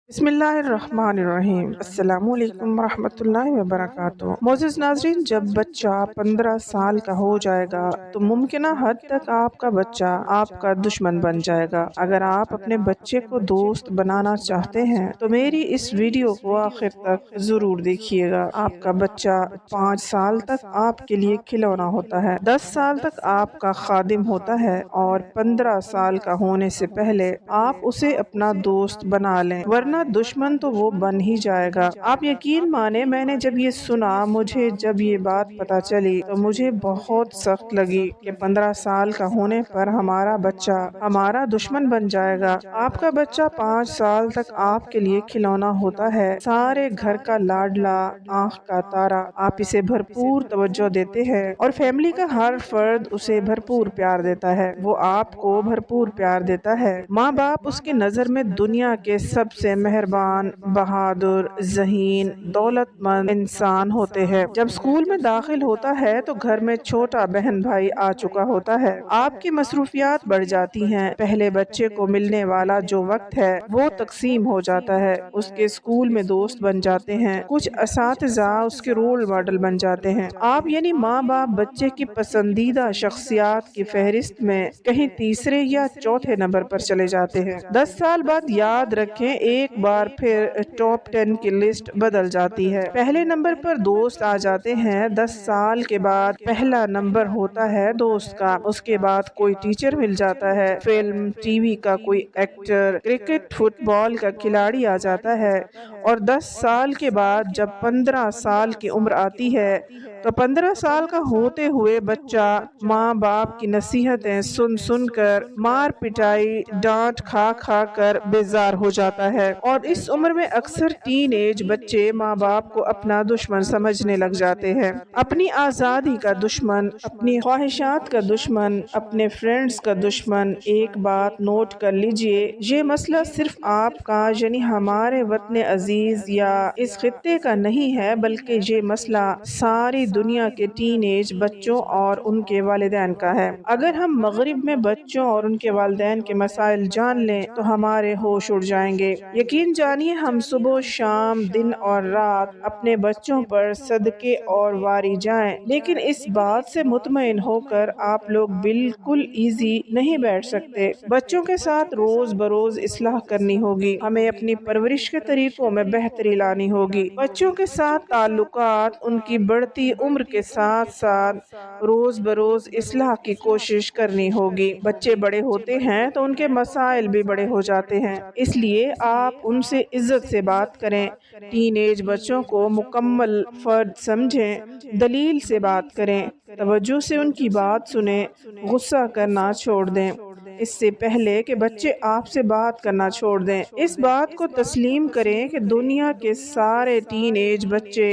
بسم اللہ الرحمن الرحیم۔ السلام علیکم ورحمۃ اللہ وبرکاتہ۔ معزز ناظرین، جب بچہ 15 سال کا ہو جائے گا تو ممکنہ حد تک آپ کا بچہ آپ کا دشمن بن جائے گا۔ اگر آپ اپنے بچے کو دوست بنانا چاہتے ہیں تو میری اس ویڈیو کو آخر تک ضرور دیکھیے گا۔ آپ کا بچہ 5 سال تک آپ کے لیے کھلونا ہوتا ہے، 10 سال تک آپ کا خادم ہوتا ہے اور 15 سال کا ہونے سے پہلے آپ اسے اپنا دوست بنا لیں، ورنہ دشمن تو وہ بن ہی جائے گا۔ آپ یقین مانیں، میں نے جب یہ سنا، مجھے جب یہ بات پتا چلی تو مجھے بہت سخت لگی کہ 15 سال کا ہونے پر ہمارا بچہ ہمارا دشمن بن جائے گا۔ آپ کا بچہ 5 سال تک آپ کے لیے کھلونا ہوتا ہے، سارے گھر کا لاڈلا، آنکھ کا تارا۔ آپ اسے بھرپور توجہ دیتے ہیں اور فیملی کا ہر فرد اسے بھرپور پیار دیتا ہے، وہ آپ کو بھرپور پیار دیتا ہے۔ ماں باپ اس کی نظر میں دنیا کے سب سے مہربان، بہادر، ذہین، دولت مند انسان ہوتے ہیں۔ جب اسکول میں داخل ہوتا ہے تو گھر میں چھوٹا بہن بھائی آ چکا ہوتا ہے، آپ کی مصروفیات بڑھ جاتی ہیں۔ پہلے بچے کو ملنے والا جو وقت ہے وہ تقسیم ہو جاتا ہے، اس کے اسکول میں دوست بن جاتے ہیں، کچھ اساتذہ اس کے رول ماڈل بن جاتے ہیں۔ آپ یعنی ماں باپ بچے کی پسندیدہ شخصیات کی فہرست میں کہیں تیسرے یا چوتھے نمبر پر چلے جاتے ہیں۔ 10 سال بعد یاد رکھیں، ایک بار پھر ٹاپ 10 کی لسٹ بدل جاتی ہے۔ پہلے نمبر پر دوست آ جاتے ہیں، 10 سال کے بعد پہلا نمبر ہوتا ہے دوست کا، اس کے بعد کوئی ٹیچر مل جاتا ہے، فلم ٹی وی کا کوئی ایکٹر، کرکٹ فٹ بال کا کھلاڑی آ جاتا ہے، اور 10 سال کے بعد جب 15 سال کی عمر آتی ہے تو 15 سال کا ہوتے ہوئے بچہ ماں باپ کی نصیحتیں سن سن کر، مار پٹائی ڈانٹ کھا کھا کر بیزار ہو جاتا ہے، اور اس عمر میں اکثر ٹین ایج بچے ماں باپ کو اپنا دشمن سمجھنے لگ جاتے ہیں، اپنی آزادی کا دشمن، اپنی خواہشات کا دشمن، اپنے فرینڈز کا دشمن۔ ایک بات نوٹ کر لیجئے، یہ مسئلہ صرف آپ کا یعنی ہمارے وطن عزیز یا اس خطے کا نہیں ہے، بلکہ یہ مسئلہ ساری دنیا کے ٹین ایج بچوں اور ان کے والدین کا ہے۔ اگر ہم مغرب میں بچوں اور ان کے والدین کے مسائل جان لیں تو ہمارے ہوش اڑ جائیں گے۔ یقین جانیے، ہم صبح شام دن اور رات اپنے بچوں پر صدقے اور واری جائیں، لیکن اس بات سے مطمئن ہو کر آپ لوگ بالکل ایزی نہیں بیٹھ سکتے۔ بچوں کے ساتھ روز بروز اصلاح کرنی ہوگی، ہمیں اپنی پرورش کے طریقوں میں بہتری لانی ہوگی۔ بچوں کے ساتھ تعلقات ان کی بڑھتی عمر کے ساتھ ساتھ روز بروز اصلاح کی کوشش کرنی ہوگی۔ بچے بڑے ہوتے ہیں تو ان کے مسائل بھی بڑے ہو جاتے ہیں، اس لیے آپ ان سے عزت سے بات کریں، ٹین ایج بچوں کو مکمل فرد سمجھیں، دلیل سے بات کریں، توجہ سے ان کی بات سنیں، غصہ کرنا چھوڑ دیں اس سے پہلے کہ بچے آپ سے بات کرنا چھوڑ دیں۔ اس بات کو تسلیم کریں کہ دنیا کے سارے ٹین ایج بچے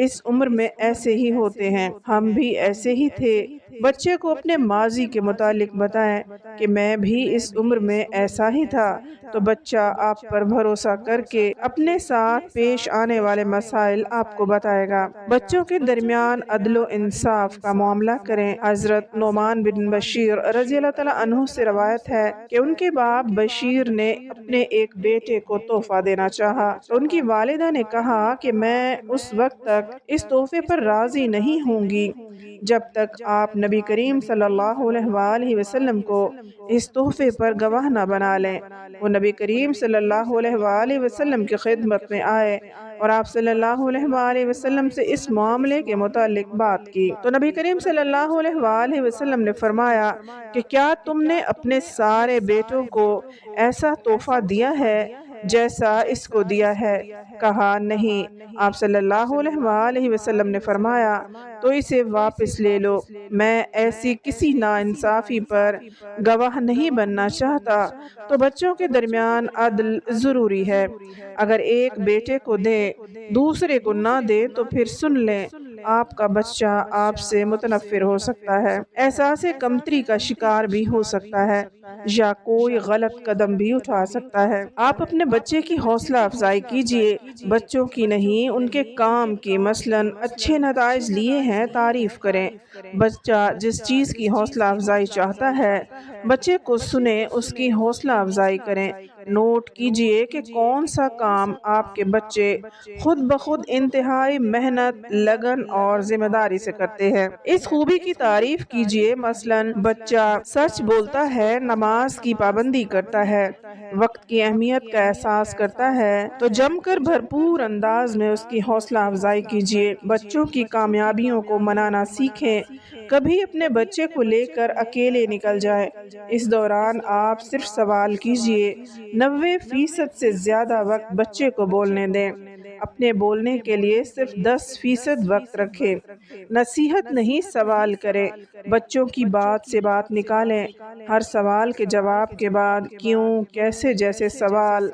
اس عمر میں ایسے ہی ہوتے ہیں، ہم بھی ایسے ہی تھے۔ بچے کو اپنے ماضی کے متعلق بتائیں کہ میں بھی اس عمر میں ایسا ہی تھا، تو بچہ آپ پر بھروسہ کر کے اپنے ساتھ پیش آنے والے مسائل آپ کو بتائے گا۔ بچوں کے درمیان عدل و انصاف کا معاملہ کریں۔ حضرت نعمان بن بشیر رضی اللہ تعالیٰ عنہ سے روایت ہے کہ ان کے باپ بشیر نے اپنے ایک بیٹے کو تحفہ دینا چاہا تو ان کی والدہ نے کہا کہ میں اس وقت تک اس تحفے پر راضی نہیں ہوں گی جب تک آپ نبی کریم صلی اللہ علیہ وآلہ وسلم کو اس تحفے پر گواہ نہ بنا لیں۔ وہ نبی کریم صلی اللہ علیہ وآلہ وسلم کی خدمت میں آئے اور آپ صلی اللہ علیہ وآلہ وسلم سے اس معاملے کے متعلق بات کی تو نبی کریم صلی اللہ علیہ وآلہ وسلم نے فرمایا کہ کیا تم نے اپنے سارے بیٹوں کو ایسا تحفہ دیا ہے جیسا اس کو دیا ہے؟ کہا نہیں۔ آپ صلی اللہ علیہ وآلہ وسلم نے فرمایا تو اسے واپس لے لو، میں ایسی کسی ناانصافی پر گواہ نہیں بننا چاہتا۔ تو بچوں کے درمیان عدل ضروری ہے، اگر ایک بیٹے کو دے دوسرے کو نہ دے تو پھر سن لیں، آپ کا بچہ آپ سے متنفر ہو سکتا ہے، احساس کمتری کا شکار بھی ہو سکتا ہے، یا کوئی غلط قدم بھی اٹھا سکتا ہے۔ آپ اپنے بچے کی حوصلہ افزائی کیجئے، بچوں کی نہیں ان کے کام کی، مثلاً اچھے نتائج لیے ہیں تعریف کریں۔ بچہ جس چیز کی حوصلہ افزائی چاہتا ہے، بچے کو سنیں، اس کی حوصلہ افزائی کریں۔ نوٹ کیجئے کہ کون سا کام آپ کے بچے خود بخود انتہائی محنت، لگن اور ذمہ داری سے کرتے ہیں۔ اس خوبی کی تعریف کیجئے، مثلاً بچہ سچ بولتا ہے، نماز کی پابندی کرتا ہے، وقت کی اہمیت کا احساس کرتا ہے، تو جم کر بھرپور انداز میں اس کی حوصلہ افزائی کیجئے۔ بچوں کی کامیابیوں کو منانا سیکھیں، کبھی اپنے بچے کو لے کر اکیلے نکل جائیں۔ اس دوران آپ صرف سوال کیجئے، 90% سے زیادہ وقت بچے کو بولنے دیں، اپنے بولنے کے لیے صرف 10% وقت رکھیں۔ نصیحت نہیں، سوال کریں، بچوں کی بات سے بات نکالیں، ہر سوال کے جواب کے بعد کیوں، کیسے جیسے سوال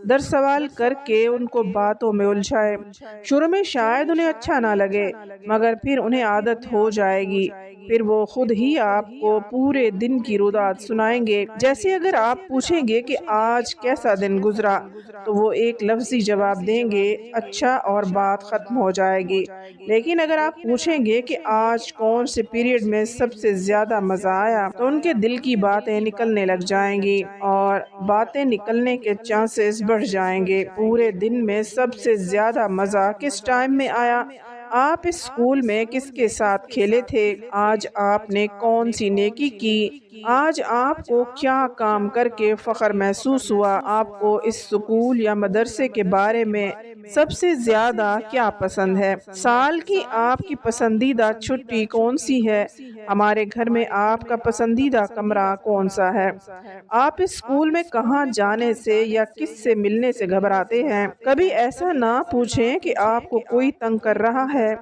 در سوال کر کے ان کو باتوں میں الجھائیں۔ شروع میں شاید انہیں اچھا نہ لگے، مگر پھر انہیں عادت ہو جائے گی، پھر وہ خود ہی آپ کو پورے دن کی رودات سنائیں گے۔ جیسے اگر آپ پوچھیں گے کہ آج کیسا دن گزرا، تو وہ ایک لفظی جواب دیں گے، اچھا، اور بات ختم ہو جائے گی۔ لیکن اگر آپ پوچھیں گے کہ آج کون سے پیریڈ میں سب سے زیادہ مزہ آیا، تو ان کے دل کی باتیں نکلنے لگ جائیں گی، اور باتیں نکلنے کے چانسز بڑھ جائیں گے۔ پورے دن میں سب سے زیادہ مزہ کس ٹائم میں آیا؟ آپ اس اسکول میں کس کے ساتھ کھیلے تھے؟ آج آپ نے کون سی نیکی کی؟ آج آپ کو کیا کام کر کے فخر محسوس ہوا؟ آپ کو اس اسکول یا مدرسے کے بارے میں سب سے زیادہ کیا پسند ہے؟ سال کی آپ کی پسندیدہ چھٹی کون سی ہے؟ ہمارے گھر میں آپ کا پسندیدہ کمرہ کون سا ہے؟ آپ اس اسکول میں کہاں جانے سے یا کس سے ملنے سے گھبراتے ہیں؟ کبھی ایسا نہ پوچھیں کہ آپ کو کوئی تنگ کر رہا ہے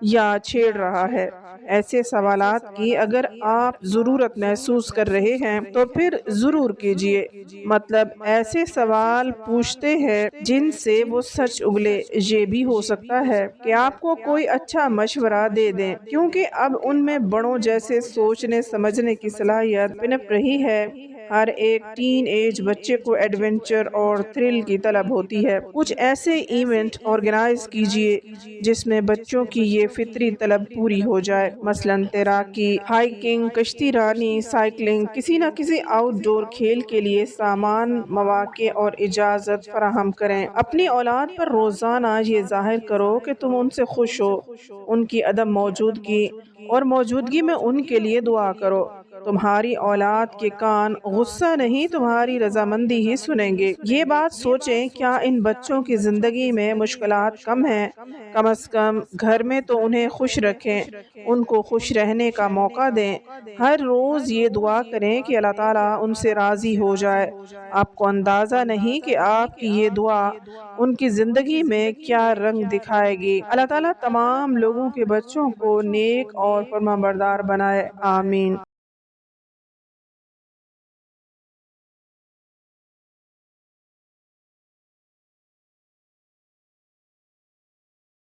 یا چھیڑ رہا ہے۔ ایسے سوالات کی اگر آپ ضرورت محسوس کر رہے ہیں تو پھر ضرور کیجئے، مطلب ایسے سوال پوچھتے ہیں جن سے وہ سچ اگلے۔ یہ بھی ہو سکتا ہے کہ آپ کو کوئی اچھا مشورہ دے دیں، کیونکہ اب ان میں بڑوں جیسے سوچنے سمجھنے کی صلاحیت پنپ رہی ہے۔ ہر ایک ٹین ایج بچے کو ایڈونچر اور تھرل کی طلب ہوتی ہے۔ کچھ ایسے ایونٹ آرگنائز کیجئے جس میں بچوں کی یہ فطری طلب پوری ہو جائے، مثلاً تیراکی، ہائیکنگ، کشتی رانی، سائیکلنگ۔ کسی نہ کسی آؤٹ ڈور کھیل کے لیے سامان، مواقع اور اجازت فراہم کریں۔ اپنی اولاد پر روزانہ یہ ظاہر کرو کہ تم ان سے خوش ہو، ان کی عدم موجودگی اور موجودگی میں ان کے لیے دعا کرو۔ تمہاری اولاد کے کان غصہ نہیں، تمہاری رضامندی ہی سنیں گے۔ یہ بات سوچیں، کیا ان بچوں کی زندگی میں مشکلات کم ہیں؟ کم از کم گھر میں تو انہیں خوش رکھیں، ان کو خوش رہنے کا موقع دیں۔ ہر روز یہ دعا کریں کہ اللہ تعالیٰ ان سے راضی ہو جائے۔ آپ کو اندازہ نہیں کہ آپ کی یہ دعا ان کی زندگی میں کیا رنگ دکھائے گی۔ اللہ تعالیٰ تمام لوگوں کے بچوں کو نیک اور فرمانبردار بنائے، آمین۔